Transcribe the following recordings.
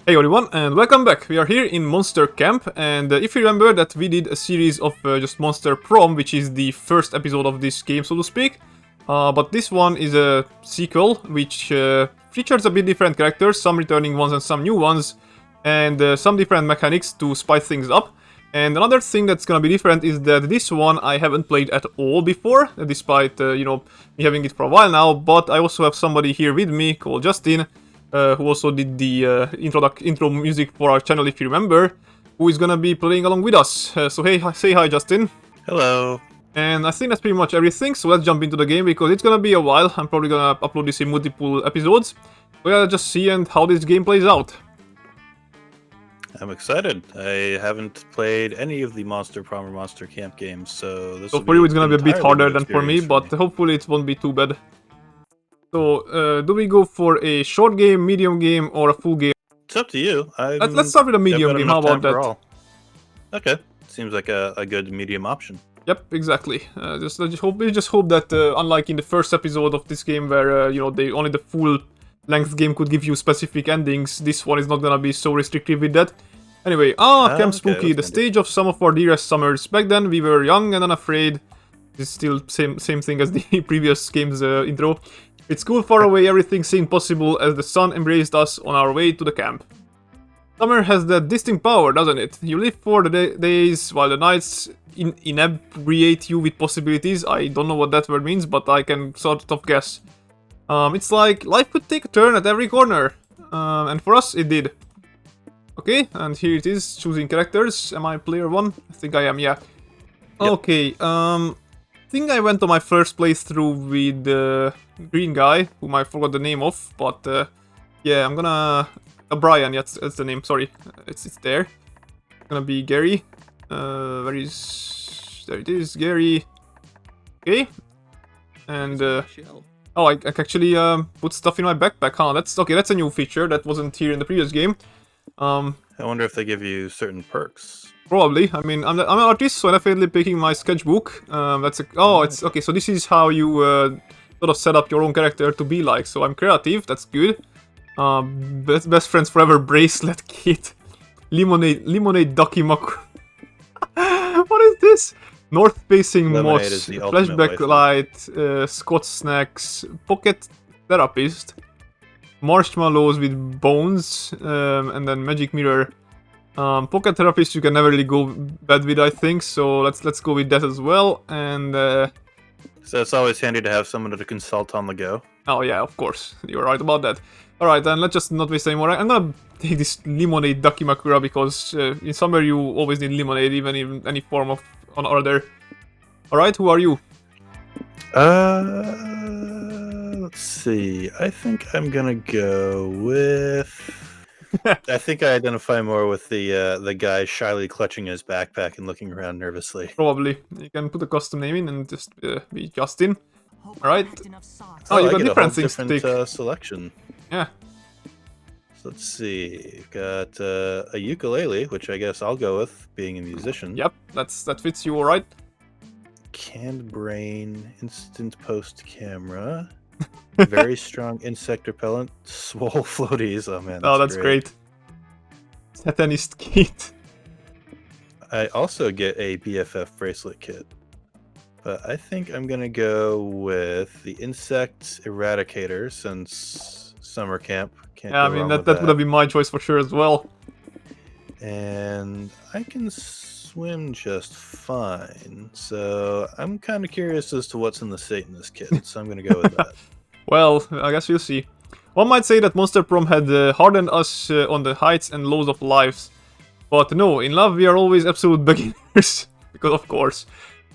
Hey everyone, and welcome back. We are here in Monster Camp, and if you remember that we did a series of just Monster Prom, which is the first episode of this game, so to speak. But this one is a sequel, which features a bit different characters, some returning ones and some new ones, and some different mechanics to spice things up. And another thing that's gonna be different is that this one I haven't played at all before, despite, me having it for a while now, but I also have somebody here with me called Justin, who also did the intro music for our channel, if you remember, who is gonna be playing along with us. So hey, say hi, Justin. Hello. And I think that's pretty much everything, so let's jump into the game, because it's gonna be a while. I'm probably gonna upload this in multiple episodes. We gotta just see and how this game plays out. I'm excited. I haven't played any of the Monster Prom or Monster Camp games, so this So will for you it's gonna be a bit entirely harder new than for me, experience but hopefully it won't be too bad. So, do we go for a short game, medium game, or a full game? It's up to you. Let's start with a medium game, how about that? Okay. Seems like a good medium option. Yep, exactly. I just hope that unlike in the first episode of this game, where only the full length game could give you specific endings, this one is not gonna be so restrictive with that. Anyway, Camp Spooky, the stage of some of our dearest summers. Back then we were young and unafraid. This is still same thing as the previous game's intro. It's cool far away, everything seemed possible as the sun embraced us on our way to the camp. Summer has that distinct power, doesn't it? You live for the days while the nights inebriate you with possibilities. I don't know what that word means, but I can sort of guess. It's like life could take a turn at every corner. And for us, it did. Okay, and here it is, choosing characters. Am I player 1? I think I am, yeah. Yep. Okay, I think I went to my first playthrough with the green guy, whom I forgot the name of, but yeah, I'm gonna... Brian, yeah, that's the name, sorry. It's there. It's gonna be Gary. Where is... There it is, Gary. Okay. And, oh, I can actually put stuff in my backpack, huh? That's a new feature that wasn't here in the previous game. I wonder if they give you certain perks. Probably. I mean, I'm an artist, so I'm definitely picking my sketchbook. It's okay. So this is how you sort of set up your own character to be like. So I'm creative. That's good. Best friends forever bracelet kit, lemonade ducky mac. What is this? North facing Lemonade moss, flashback light, Scotch snacks, pocket therapist, marshmallows with bones, and then magic mirror. Pocket therapist you can never really go bad with, I think, so let's go with that as well. And so it's always handy to have someone to consult on the go. Oh yeah, of course, you're right about that. Alright, then let's just not waste any more. I'm gonna take this lemonade dakimakura because in summer you always need lemonade, even in any form of on order. Alright, who are you? Let's see. I think I'm gonna go with... I think I identify more with the guy shyly clutching his backpack and looking around nervously. Probably. You can put a custom name in and just be Justin. Alright. Oh, you got different things to take. Selection. Yeah. So let's see. Got a ukulele, which I guess I'll go with, being a musician. Yep, that fits you alright. Canned brain, instant post camera. Very strong insect repellent, swole floaties. Oh man, that's great. Satanist kit. I also get a BFF bracelet kit, but I think I'm gonna go with the insect eradicator since summer camp. Yeah, I mean that would have been my choice for sure as well. And I can swim just fine, so I'm kind of curious as to what's in the Satanist kit. So I'm gonna go with that. Well, I guess we'll see. One might say that Monster Prom had hardened us on the heights and lows of lives. But no, in love we are always absolute beginners. Because of course.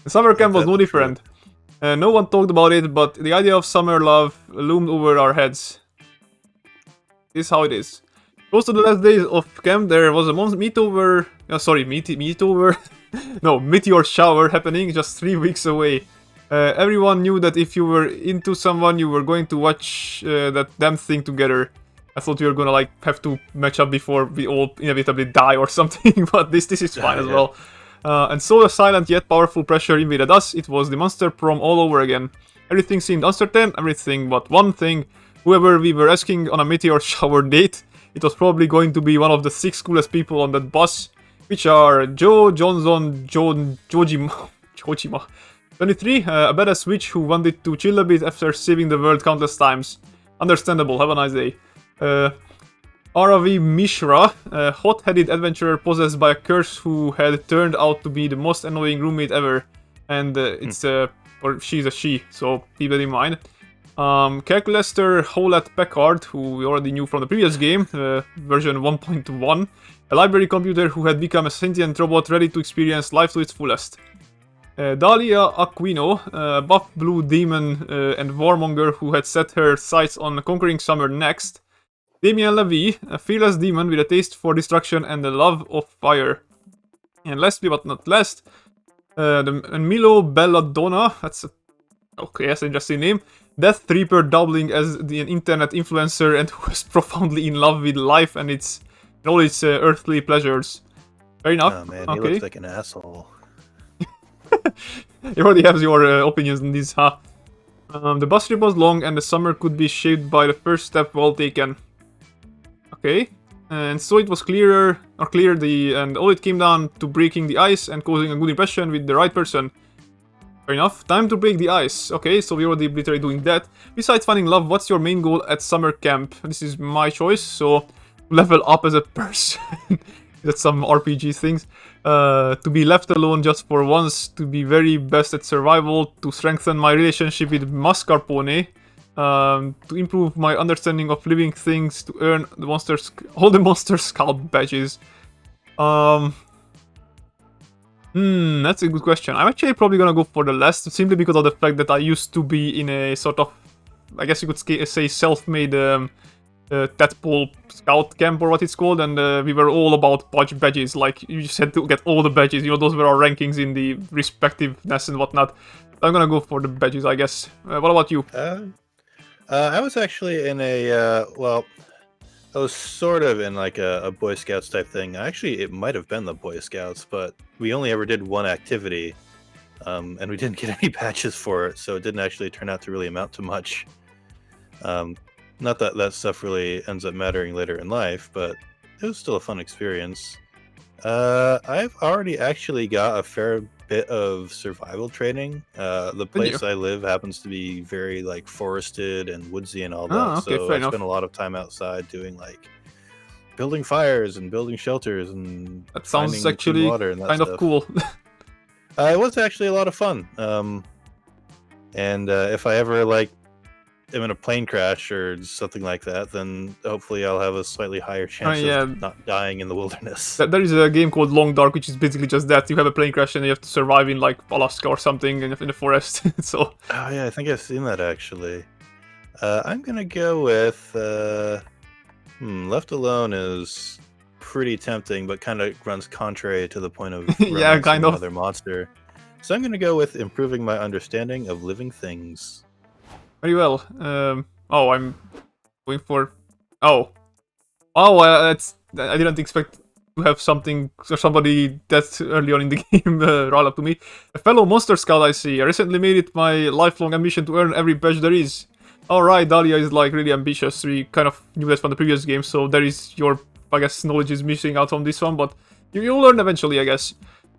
The summer camp was no different. No one talked about it, but the idea of summer love loomed over our heads. This is how it is. Close to the last days of camp, there was a meteor shower happening just 3 weeks away. Everyone knew that if you were into someone, you were going to watch that damn thing together. I thought we were gonna have to match up before we all inevitably die or something, but this is fine as well. And so a silent yet powerful pressure invaded us. It was the Monster Prom all over again. Everything seemed uncertain, everything but one thing. Whoever we were asking on a meteor shower date it was probably going to be one of the 6 coolest people on that bus, which are Joe Johnson Jojima, 23, a badass witch who wanted to chill a bit after saving the world countless times. Understandable, have a nice day. Aravi Mishra, a hot-headed adventurer possessed by a curse who had turned out to be the most annoying roommate ever. And or she's a she, so keep that in mind. Calculaster Howlett Packard, who we already knew from the previous game, version 1.1. A library computer who had become a sentient robot ready to experience life to its fullest. Dahlia Aquino, a buff blue demon and warmonger who had set her sights on conquering summer next. Damien Levy, a fearless demon with a taste for destruction and a love of fire. And lastly but not least, Milo Belladonna, that's an interesting name. Death Reaper doubling as an internet influencer and who is profoundly in love with life and all its earthly pleasures. Fair enough. Oh man, he looks like an asshole. You already have your opinions on this, huh? The bus trip was long and the summer could be shaped by the first step well taken. Okay, and so it was clear, and all it came down to breaking the ice and causing a good impression with the right person. Fair enough. Time to break the ice. Okay, so we're already literally doing that. Besides finding love, what's your main goal at summer camp? This is my choice, so level up as a person. That's some RPG things. To be left alone just for once, to be very best at survival, to strengthen my relationship with Mascarpone, to improve my understanding of living things, to earn the all the Monster Scout badges. That's a good question. I'm actually probably gonna go for the last, simply because of the fact that I used to be in a sort of, I guess you could say, self-made tadpole scout camp, or what it's called, and we were all about badges. Like, you just had to get all the badges. You know, those were our rankings in the respectiveness and whatnot. I'm gonna go for the badges, I guess. What about you? I was actually in I was sort of in like a Boy Scouts type thing. Actually, it might have been the Boy Scouts, but we only ever did one activity, and we didn't get any badges for it, so it didn't actually turn out to really amount to much. Not that that stuff really ends up mattering later in life, but it was still a fun experience. I've already actually got a fair bit of survival training. The place I live happens to be very like forested and woodsy and all that, so I spent a lot of time outside doing like building fires and building shelters and that sounds actually water and that kind stuff. of cool. It was actually a lot of fun. And if I ever like am in a plane crash or something like that, then hopefully I'll have a slightly higher chance of not dying in the wilderness. There is a game called Long Dark, which is basically just that. You have a plane crash and you have to survive in like Alaska or something in the forest. So. Oh yeah, I think I've seen that actually. I'm gonna go with Left Alone is pretty tempting, but kind of runs contrary to the point of yeah, kind of another monster. So I'm gonna go with improving my understanding of living things. Very well. I'm going for. I didn't expect to have something or somebody that early on in the game roll up to me. A fellow Monster Scout, I see. I recently made it my lifelong ambition to earn every badge there is. Alright, Dahlia is like really ambitious. We kind of knew that from the previous game, so there is your, I guess, knowledge is missing out on this one, but you'll learn eventually, I guess.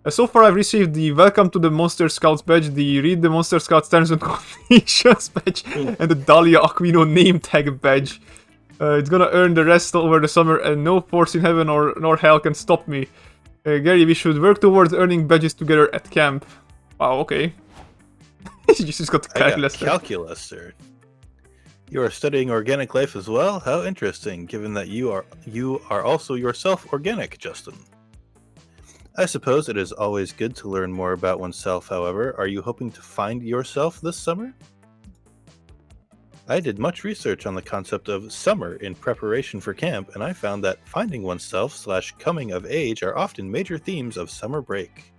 So far I've received the Welcome to the Monster Scouts badge, the Read the Monster Scouts Terms and Conditions badge, and the Dahlia Aquino name tag badge. It's gonna earn the rest over the summer, and no force in heaven nor hell can stop me. Gary, we should work towards earning badges together at camp. Wow, okay. You just got the calculator. Calculator. You are studying organic life as well? How interesting, given that you are also yourself organic, Justin. I suppose it is always good to learn more about oneself, however. Are you hoping to find yourself this summer? I did much research on the concept of summer in preparation for camp, and I found that finding oneself / coming of age are often major themes of summer break.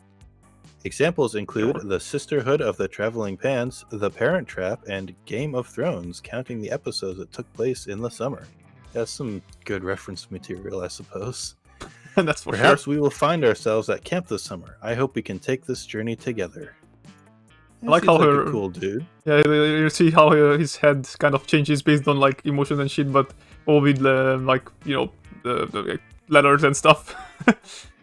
Examples include The Sisterhood of the Traveling Pants, The Parent Trap, and Game of Thrones, counting the episodes that took place in the summer. That's some good reference material, I suppose. That's for Perhaps sure. we will find ourselves at camp this summer. I hope we can take this journey together. I like how a cool dude. Yeah, you see how his head kind of changes based on like emotions and shit, but all with like, you know, the letters and stuff.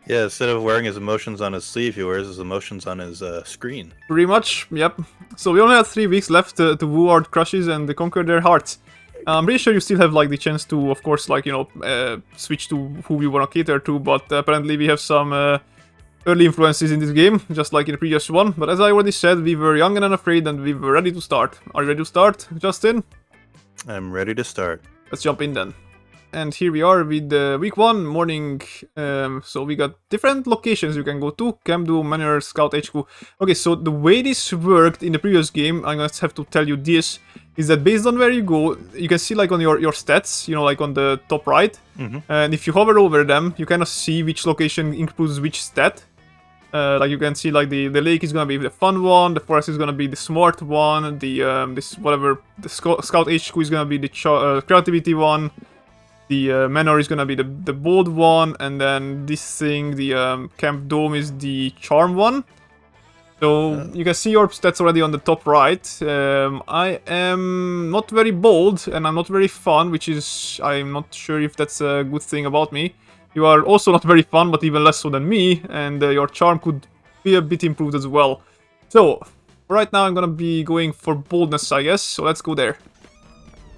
Yeah, instead of wearing his emotions on his sleeve, he wears his emotions on his screen. Pretty much, yep. So we only have 3 weeks left to woo our crushes and conquer their hearts. I'm pretty sure you still have like the chance to, of course, like, you know, switch to who you want to cater to, but apparently we have some early influences in this game, just like in the previous one. But as I already said, we were young and unafraid and we were ready to start. Are you ready to start, Justin? I'm ready to start. Let's jump in then. And here we are with week 1 morning. So we got different locations you can go to. Camp Doom, Manor, Scout HQ. Okay, so the way this worked in the previous game, I'm gonna have to tell you this, is that based on where you go, you can see like on your stats, you know, like on the top right. And if you hover over them, you kind of see which location includes which stat. Like you can see like the lake is gonna be the fun one, the forest is gonna be the smart one, the Scout HQ is gonna be the creativity one. The manor is gonna be the bold one, and then this thing, the Camp Dome, is the charm one. So you can see your stats already on the top right. I am not very bold, and I'm not very fun, which is, I'm not sure if that's a good thing about me. You are also not very fun, but even less so than me, and your charm could be a bit improved as well. So, right now I'm gonna be going for boldness, I guess, so let's go there.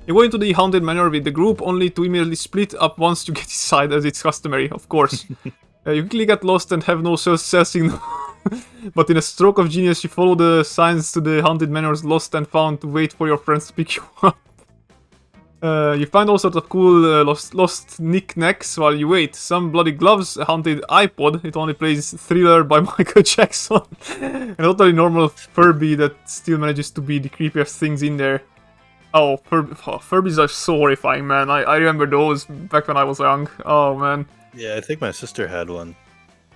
You go into the Haunted Manor with the group, only to immediately split up once you get inside, as it's customary, of course. You quickly get lost and have no cell signal. But in a stroke of genius, you follow the signs to the Haunted Manor's lost and found to wait for your friends to pick you up. You find all sorts of cool lost knickknacks while you wait. Some bloody gloves, a haunted iPod, it only plays Thriller by Michael Jackson. A totally normal Furby that still manages to be the creepiest things in there. Oh, Furbies are so horrifying, man. I remember those back when I was young. Oh, man. Yeah, I think my sister had one.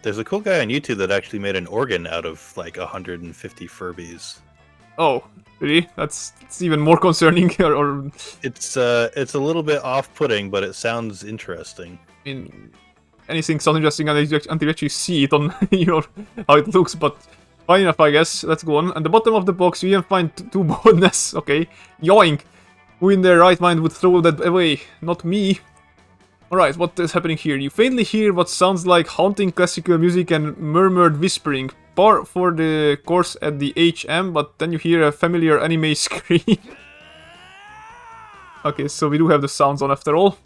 There's a cool guy on YouTube that actually made an organ out of like 150 Furbies. Oh, really? That's even more concerning. or It's a little bit off-putting, but it sounds interesting. I mean, anything sounds interesting until you actually see it on, you know, how it looks, but fine enough, I guess. Let's go on. At the bottom of the box, you even find 2 boldness. Okay, yoink. Who in their right mind would throw that away? Not me. Alright, what is happening here? You faintly hear what sounds like haunting classical music and murmured whispering. Par for the course at the HM, but then you hear a familiar anime scream. Okay, so we do have the sounds on after all.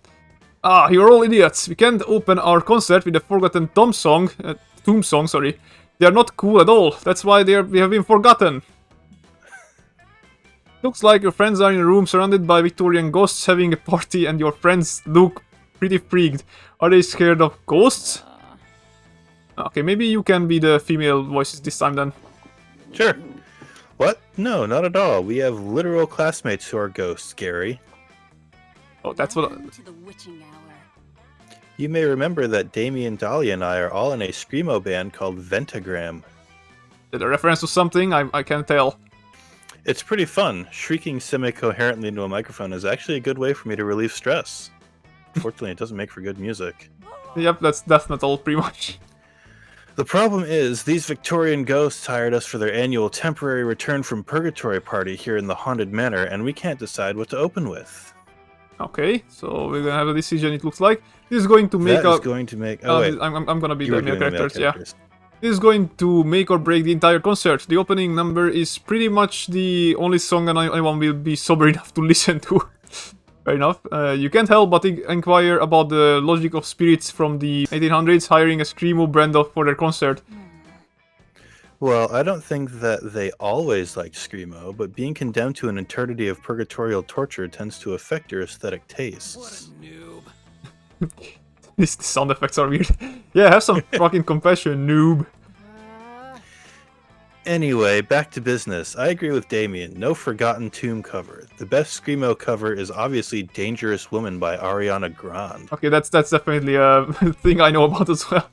Ah, you're all idiots. We can't open our concert with a forgotten Tomb song, sorry. They are not cool at all. That's why we have been forgotten. Looks like your friends are in a room surrounded by Victorian ghosts having a party, and your friends look pretty freaked. Are they scared of ghosts? Okay, maybe you can be the female voices this time then. Sure. What? No, not at all. We have literal classmates who are ghosts, Gary. Oh, that's what. To the witching hour. You may remember that Damien, Dahlia, and I are all in a screamo band called Ventagram. Is it a reference to something? I can't tell. It's pretty fun. Shrieking semi-coherently into a microphone is actually a good way for me to relieve stress. Fortunately, it doesn't make for good music. Yep, that's death metal, pretty much. The problem is, these Victorian ghosts hired us for their annual temporary return from purgatory party here in the Haunted Manor, and we can't decide what to open with. Okay, so we're gonna have a decision, it looks like. This is going to make That is going to make... Oh, wait. I'm gonna be You the were male doing the male characters, yeah. characters. This is going to make or break the entire concert. The opening number is pretty much the only song anyone will be sober enough to listen to. Fair enough. You can't help but inquire about the logic of spirits from the 1800s hiring a screamo band for their concert. Well, I don't think that they always liked screamo, but being condemned to an eternity of purgatorial torture tends to affect your aesthetic tastes. These sound effects are weird. Yeah, have some fucking compassion, noob. Anyway, back to business. I agree with Damien. No forgotten tomb cover. The best screamo cover is obviously "Dangerous Woman" by Ariana Grande. Okay, that's definitely a thing I know about as well.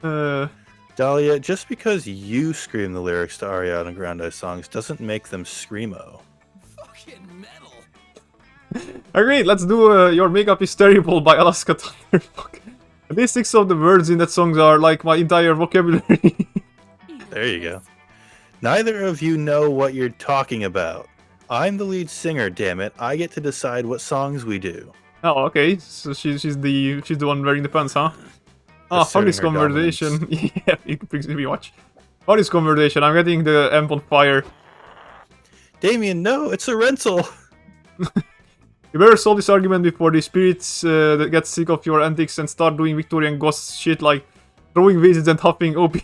Typical. Dahlia, just because you scream the lyrics to Ariana Grande songs doesn't make them screamo. Fucking metal. Agreed, let's do Your Makeup is Terrible by Alaska Thunder. Fuck. At least 6 of the words in that song are like my entire vocabulary. There you go. Neither of you know what you're talking about. I'm the lead singer, damn it. I get to decide what songs we do. Oh, okay. So she's the one wearing the pants, huh? Ah, for Asserting this her dominance. conversation, yeah, it brings me watch. For this conversation, I'm getting the amp on fire. Damien, no, it's a rental. You better solve this argument before the spirits that get sick of your antics and start doing Victorian ghost shit like throwing vases and huffing OP.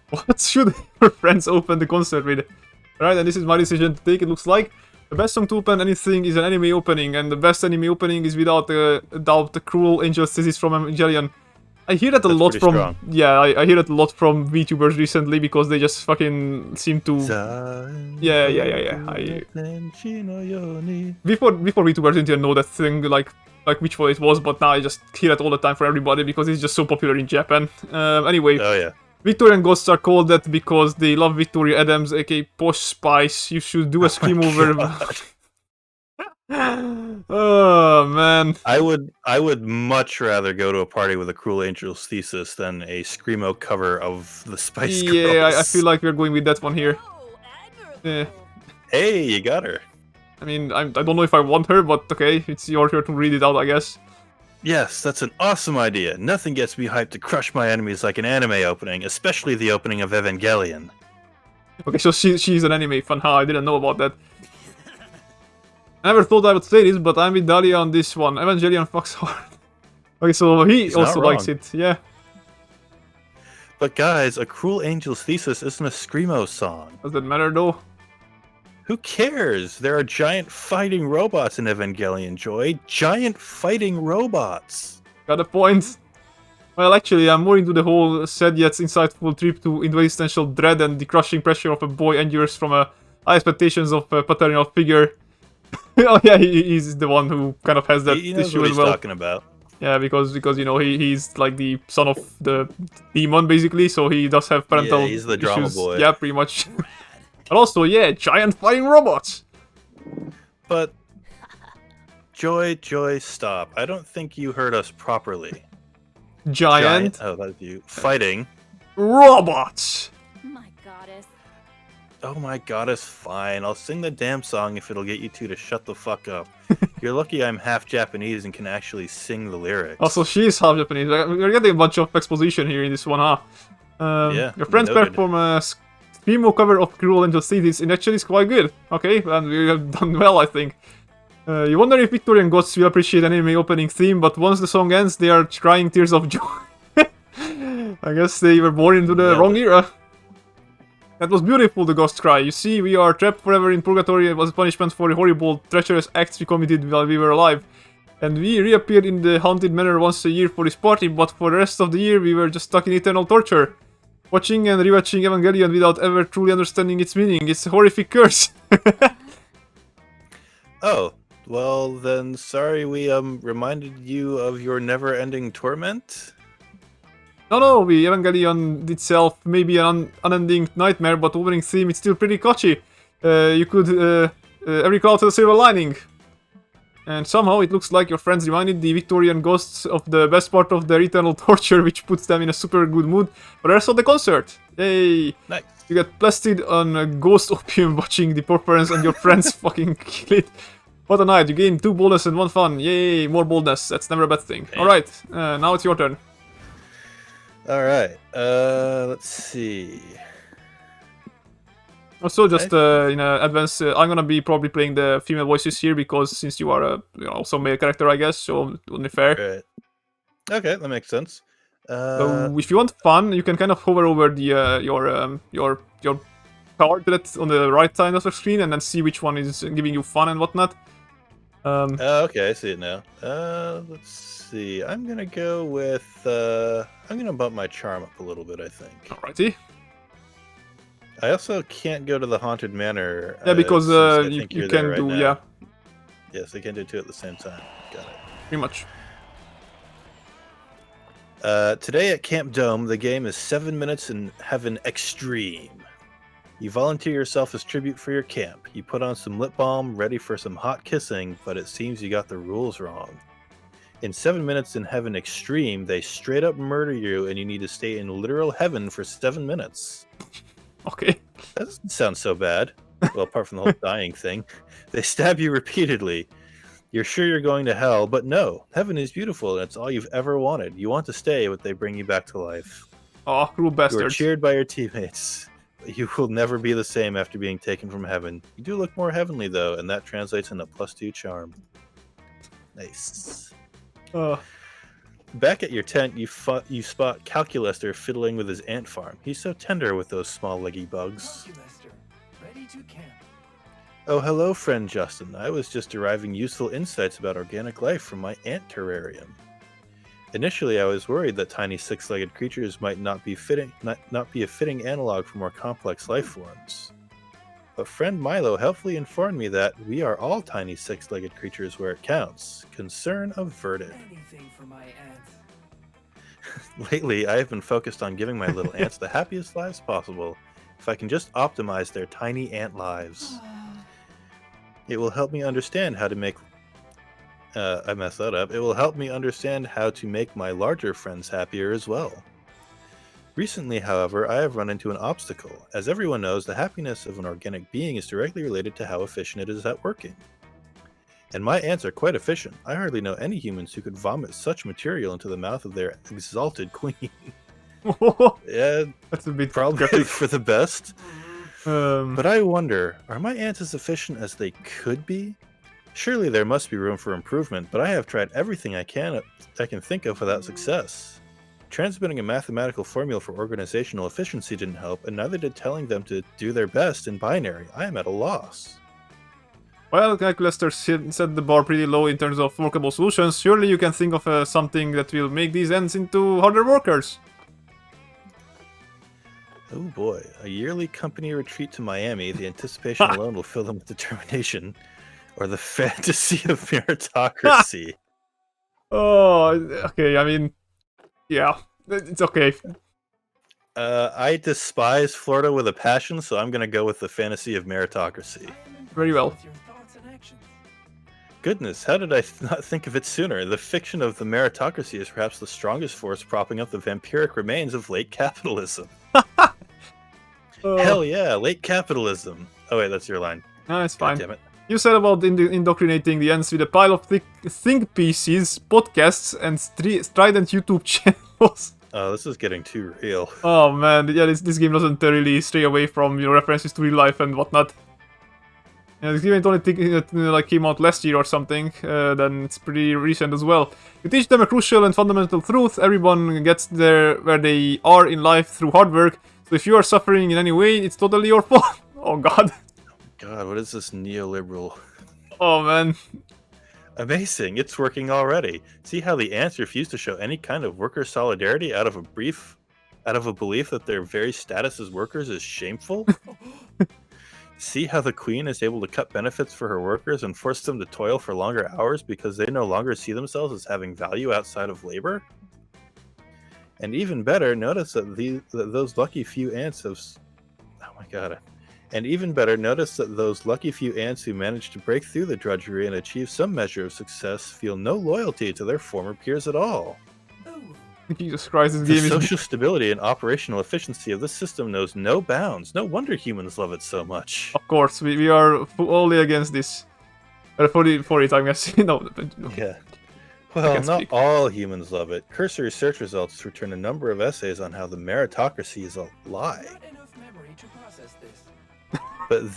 What should your friends open the concert with? Alright, and this is my decision to take, it looks like. The best song to open anything is an anime opening, and the best anime opening is without a doubt the Cruel Angel's Thesis from Evangelion. I hear that a That's lot pretty from... strong. Yeah, I hear that a lot from VTubers recently because they just fucking seem to... Yeah. Before VTubers didn't even know that thing, like which one it was, but now I just hear it all the time for everybody because it's just so popular in Japan. Anyway, Oh yeah. Victorian ghosts are called that because they love Victoria Adams, aka Posh Spice. You should do a scream over. Oh man. I would much rather go to a party with a Cruel Angel's Thesis than a screamo cover of the Spice Girls. Yeah, I feel like we're going with that one here. Oh, admirable. Yeah. Hey, you got her. I mean, I don't know if I want her, but okay, it's your turn to read it out, I guess. Yes, that's an awesome idea. Nothing gets me hyped to crush my enemies like an anime opening, especially the opening of Evangelion. Okay, so she's an anime fan. I didn't know about that. I never thought I would say this, but I'm with Dahlia on this one. Evangelion fucks hard. Okay, so he He's not also likes wrong. it, yeah. But guys, a Cruel Angel's Thesis isn't a screamo song. Does that matter though? Who cares? There are giant fighting robots in Evangelion, Joy. Giant fighting robots. Got a point. Well, actually, I'm more into the whole sad yet insightful trip to existential dread and the crushing pressure of a boy endures from high expectations of a paternal figure. Oh yeah, he's the one who kind of has that He knows issue what as he's well. talking about. Yeah, because you know he's like the son of the demon basically, so he does have parental Yeah, he's the drama issues. boy. Yeah, pretty much. But also, yeah, giant fighting robots. But Joy, stop. I don't think you heard us properly. Giant Oh, that's you. Fighting. robots. My goddess. Oh my goddess, fine. I'll sing the damn song if it'll get you two to shut the fuck up. You're lucky I'm half Japanese and can actually sing the lyrics. Also, she's half Japanese. We're getting a bunch of exposition here in this one, huh? Yeah, Your friends noted. perform a screamo cover of Cruel Angel Cities, and actually it's quite good. Okay, and we have done well, I think. You wonder if Victorian gods will appreciate an anime opening theme, but once the song ends, they are crying tears of joy. I guess they were born into the Yeah, wrong but- era. That was beautiful, the ghosts cry. You see, we are trapped forever in purgatory as a punishment for the horrible, treacherous acts we committed while we were alive. And we reappeared in the haunted manor once a year for this party, but for the rest of the year we were just stuck in eternal torture. Watching and rewatching Evangelion without ever truly understanding its meaning. It's a horrific curse. Oh, well then sorry we reminded you of your never-ending torment. No, the Evangelion itself may be an unending nightmare, but opening theme it's still pretty catchy. You could every cloud has a silver lining. And somehow it looks like your friends reminded the Victorian ghosts of the best part of their eternal torture, which puts them in a super good mood for the rest of the concert. Yay! Nice. You get blasted on a ghost opium watching the performance and your friends fucking kill it. What a night, you gain 2 boldness and 1 fun. Yay, more boldness, that's never a bad thing. Okay. Alright, now it's your turn. Alright, let's see. Also, just in advance, I'm gonna be probably playing the female voices here because since you are also male character, I guess, so only fair. Right. Okay, that makes sense. So if you want fun, you can kind of hover over the your card that's on the right side of the screen and then see which one is giving you fun and whatnot. Okay, I see it now. Let's see. I'm gonna go with. I'm gonna bump my charm up a little bit. I think. Alrighty. I also can't go to the haunted manor. Yeah, because since I you think you're can there right do now. yeah, Yes, I can do 2 at the same time. Got it. pretty much. Today at Camp Dome, the game is 7 Minutes in Heaven Extreme. You volunteer yourself as tribute for your camp. You put on some lip balm, ready for some hot kissing, but it seems you got the rules wrong. In 7 Minutes in Heaven Extreme, they straight up murder you and you need to stay in literal heaven for 7 minutes. Okay. That doesn't sound so bad. Well, apart from the whole dying thing. They stab you repeatedly. You're sure you're going to hell, but no. Heaven is beautiful, and it's all you've ever wanted. You want to stay, but they bring you back to life. Oh, cruel You are bastards. cheered by your teammates. But you will never be the same after being taken from heaven. You do look more heavenly, though, and that translates into +2 charm. Nice. Oh, Back at your tent, you spot Calculester fiddling with his ant farm. He's so tender with those small leggy bugs. Calculester, ready to camp. Oh, hello, friend Justin. I was just deriving useful insights about organic life from my ant terrarium. Initially, I was worried that tiny six-legged creatures might not be a fitting analog for more complex life forms. But friend Milo helpfully informed me that we are all tiny six-legged creatures where it counts. Concern averted. Anything for my ants. Lately, I have been focused on giving my little ants the happiest lives possible. If I can just optimize their tiny ant lives, it will help me understand how to make. I messed that up. It will help me understand how to make my larger friends happier as well. Recently, however, I have run into an obstacle. As everyone knows, the happiness of an organic being is directly related to how efficient it is at working. And my ants are quite efficient. I hardly know any humans who could vomit such material into the mouth of their exalted queen. Yeah, that's a bit probably graphic. for the best. Um, But I wonder, are my ants as efficient as they could be? Surely there must be room for improvement, but I have tried everything I can think of without success. Transmitting a mathematical formula for organizational efficiency didn't help, and neither did telling them to do their best in binary. I am at a loss. well, Calculester set the bar pretty low in terms of workable solutions. Surely you can think of something that will make these ants into harder workers. Oh boy, a yearly company retreat to Miami. The anticipation alone will fill them with determination. Or the fantasy of meritocracy. Oh, okay, I mean, yeah, it's okay. I despise Florida with a passion, so I'm going to go with the fantasy of meritocracy. I am impressed Very well. with your thoughts and actions. Goodness, how did I not think of it sooner? The fiction of the meritocracy is perhaps the strongest force propping up the vampiric remains of late capitalism. Oh, Hell yeah, late capitalism. Oh wait, that's your line. no, it's God fine. damn it. You said about indoctrinating the ants with a pile of think pieces, podcasts, and strident YouTube channels. Oh, this is getting too real. Oh man, yeah, this game doesn't really stray away from references to real life and whatnot. Yeah, this game only came out last year or something, then it's pretty recent as well. You teach them a crucial and fundamental truth: everyone gets there where they are in life through hard work. So if you are suffering in any way, it's totally your fault. Oh god. God, what is this neoliberal? Oh man. Amazing, it's working already. See how the ants refuse to show any kind of worker solidarity out of a belief that their very status as workers is shameful? See how the queen is able to cut benefits for her workers and force them to toil for longer hours because they no longer see themselves as having value outside of labor? And even better, notice that those lucky few ants have... Oh my god. And even better, notice that those lucky few ants who manage to break through the drudgery and achieve some measure of success feel no loyalty to their former peers at all. Oh, Jesus Christ, this The game is... social stability and operational efficiency of this system knows no bounds. No wonder humans love it so much. Of course, we are fully against this. For it, I guess. No, but, okay. Yeah. Well, can not speak. all humans love it. Cursory search results return a number of essays on how the meritocracy is a lie. not enough memory to process this. But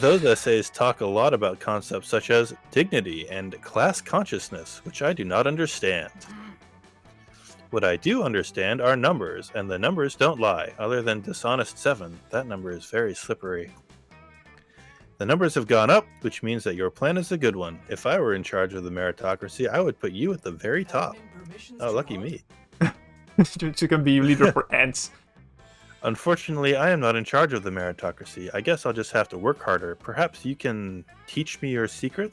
those essays talk a lot about concepts such as dignity and class consciousness, which I do not understand. What I do understand are numbers, and the numbers don't lie. Other than dishonest 7, that number is very slippery. The numbers have gone up, which means that your plan is a good one. If I were in charge of the meritocracy, I would put you at the very top. Admin permissions Oh, to lucky all- me. You can be leader for ants. Unfortunately, I am not in charge of the meritocracy. I guess I'll just have to work harder. Perhaps you can teach me your secret?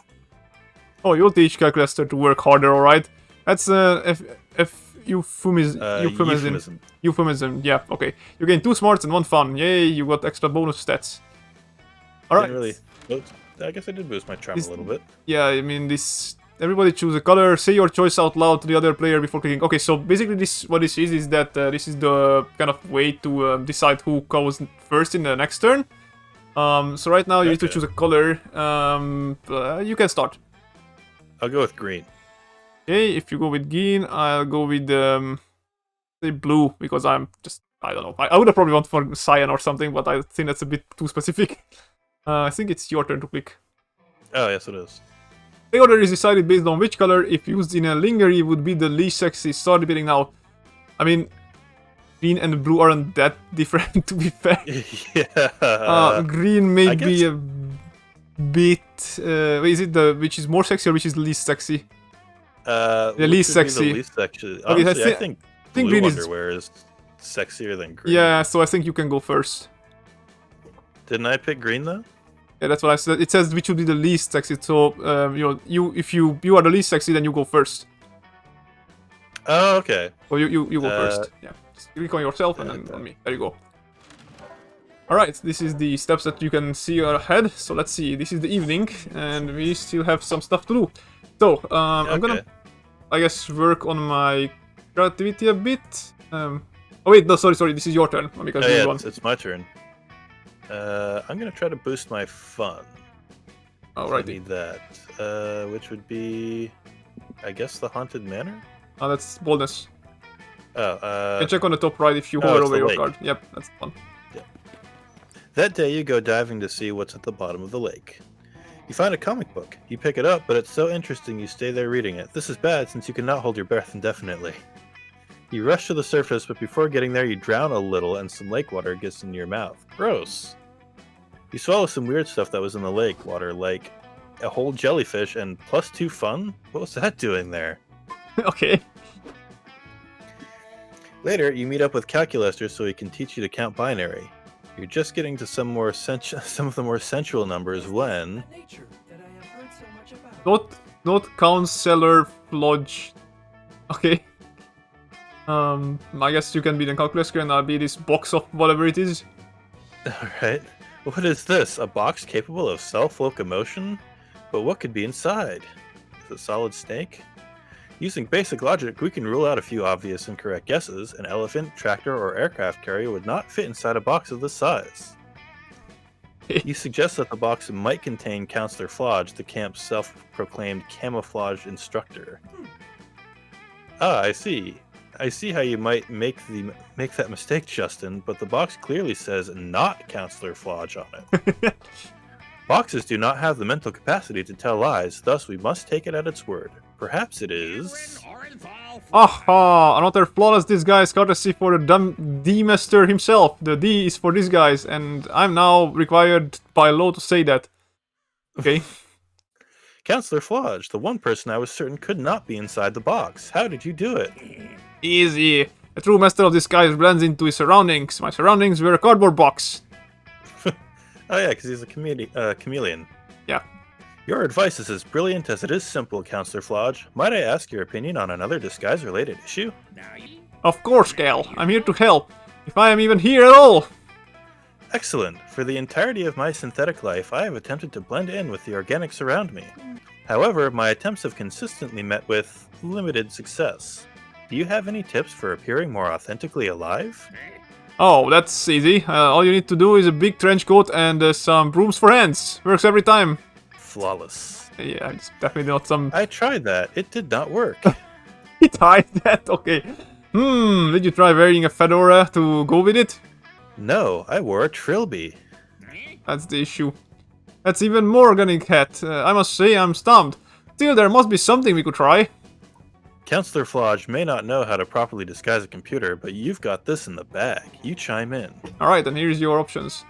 Oh, you'll teach Calculester to work harder, alright? That's euphemism. Yeah, okay. You gain 2 smarts and 1 fun. Yay, you got extra bonus stats. Alright. Didn't really boost- I guess I did boost my charm This- a little bit. Yeah, I mean, this... Everybody choose a color, say your choice out loud to the other player before clicking. Okay, so basically what this is that this is the kind of way to decide who goes first in the next turn. So right now you need to Okay. choose a color. You can start. I'll go with green. Okay, if you go with green, I'll go with say blue because I don't know. I would have probably gone for cyan or something, but I think that's a bit too specific. I think it's your turn to click. Oh, yes, it is. The order is decided based on which color, if used in a lingerie, would be the least sexy. Start debating now. I mean, green and blue aren't that different, to be fair. Yeah. Green may I be guess- a bit. Is it the which is more sexy or which is least sexy? The least sexy. The least sexy. Okay, Honestly, I think- think think blue green is- underwear is sexier than green. Yeah, so I think you can go first. Didn't I pick green though? Yeah, that's what I said. It says which would be the least sexy. So if you are the least sexy, then you go first. Oh, okay. So you go Uh, first. Yeah, just click on yourself and yeah, then that- on me. There you go. All right, this is the steps that you can see ahead. So let's see. This is the evening, and we still have some stuff to do. So I'm gonna, Okay. I guess, work on my creativity a bit. Oh wait, no, sorry. This is your turn because Oh, you yeah, won. it's my turn. I'm gonna try to boost my fun. I Alrighty. need that. Which would be, I guess, the haunted manor. Oh, that's boldness. Oh, You can check on the top right if you oh, hover it's over the your lake. card. Yep, that's the one. That day, you go diving to see what's at the bottom of the lake. You find a comic book. You pick it up, but it's so interesting you stay there reading it. This is bad since you cannot hold your breath indefinitely. You rush to the surface, but before getting there, you drown a little and some lake water gets into your mouth. Gross. You swallow some weird stuff that was in the lake water, like a whole jellyfish and +2 fun? What was that doing there? Okay. Later, you meet up with Calculaster so he can teach you to count binary. You're just getting to some of the more sensual numbers when... A nature that I have heard so much about. Not Counselor Flodge. Okay. I guess you can be the calculator and I'll be this box of whatever it is. Alright. What is this? A box capable of self-locomotion? But what could be inside? Is it solid snake? Using basic logic, we can rule out a few obvious incorrect guesses. An elephant, tractor, or aircraft carrier would not fit inside a box of this size. You suggest that the box might contain Counselor Flodge, the camp's self-proclaimed camouflage instructor. Ah, I see. I see how you might make that mistake, Justin, but the box clearly says not Counselor Flodge on it. Boxes do not have the mental capacity to tell lies, thus we must take it at its word. Perhaps it is... Aha! Another flawless disguise courtesy for the D-Master himself. The D is for disguise, and I'm now required by law to say that. Okay. Counselor Flodge, the one person I was certain could not be inside the box. How did you do it? Easy. A true master of disguise blends into his surroundings. My surroundings were a cardboard box. Oh yeah, because he's a chameleon. Yeah. Your advice is as brilliant as it is simple, Counselor Flodge. Might I ask your opinion on another disguise-related issue? Of course, Gal. I'm here to help. If I am even here at all. Excellent. For the entirety of my synthetic life, I have attempted to blend in with the organics around me. However, my attempts have consistently met with limited success. Do you have any tips for appearing more authentically alive? Oh, that's easy. All you need to do is a big trench coat and some brooms for hands. Works every time. Flawless. Yeah, it's definitely not some... I tried that. It did not work. He tried that, okay. Did you try wearing a fedora to go with it? No, I wore a trilby. That's the issue. That's even more organic hat. I must say I'm stumped. Still, there must be something we could try. Counselor Flodge may not know how to properly disguise a computer, but you've got this in the bag. You chime in. Alright, then here's your options.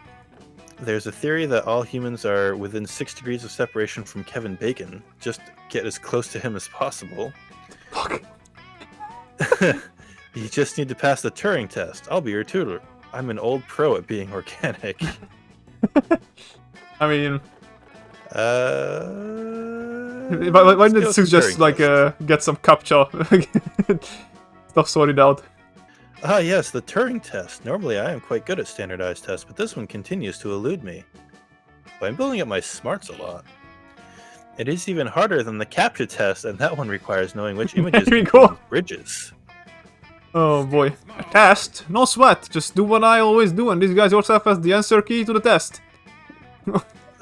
There's a theory that all humans are within 6 degrees of separation from Kevin Bacon. Just get as close to him as possible. Fuck. You just need to pass the Turing test. I'll be your tutor. I'm an old pro at being organic. I mean, Why why didn't it suggest, like, get some captcha stuff sorted out? Ah, yes, the Turing test. Normally, I am quite good at standardized tests, but this one continues to elude me. But I'm building up my smarts a lot. It is even harder than the CAPTCHA test, and that one requires knowing which images There we contain go. bridges. Oh boy. A test? No sweat. Just do what I always do and disguise yourself as the answer key to the test.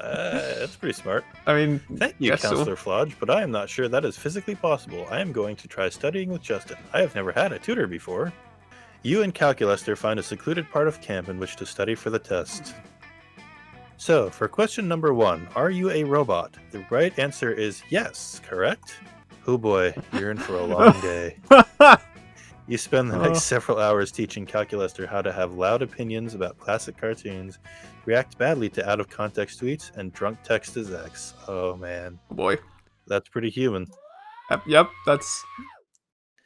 That's pretty smart. I mean, Thank you, guess so. Counselor Flodge, but I am not sure that is physically possible. I am going to try studying with Justin. I have never had a tutor before. You and Calculester find a secluded part of camp in which to study for the test. So, for question number 1, are you a robot? The right answer is yes, correct? Oh boy, you're in for a long day. You spend the next several hours teaching Calculester how to have loud opinions about classic cartoons, react badly to out-of-context tweets, and drunk text his ex. Oh man, Oh boy. that's pretty human. Yep, that's...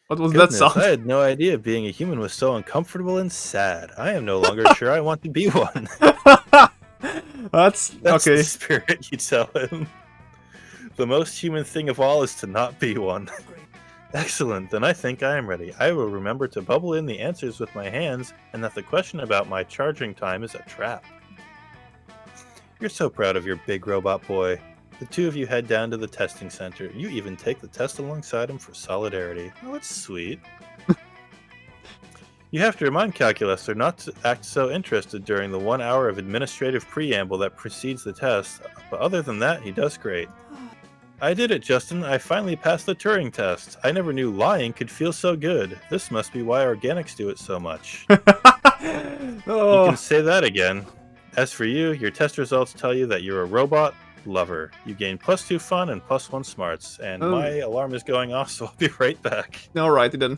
What was Goodness, that sound? I had no idea being a human was so uncomfortable and sad. I am no longer sure I want to be one. That's That's okay. the spirit, you tell him. The most human thing of all is to not be one. Excellent, then I think I am ready. I will remember to bubble in the answers with my hands, and that the question about my charging time is a trap. You're so proud of your big robot boy. The two of you head down to the testing center. You even take the test alongside him for solidarity. Oh, that's sweet. You have to remind Calculester not to act so interested during the 1 hour of administrative preamble that precedes the test, but other than that, he does great. I did it, Justin. I finally passed the Turing test. I never knew lying could feel so good. This must be why organics do it so much. You Oh, can say that again. As for you, your test results tell you that you're a robot lover. You gain +2 fun and +1 smarts. And Oh. my alarm is going off, so I'll be right back. alrighty then.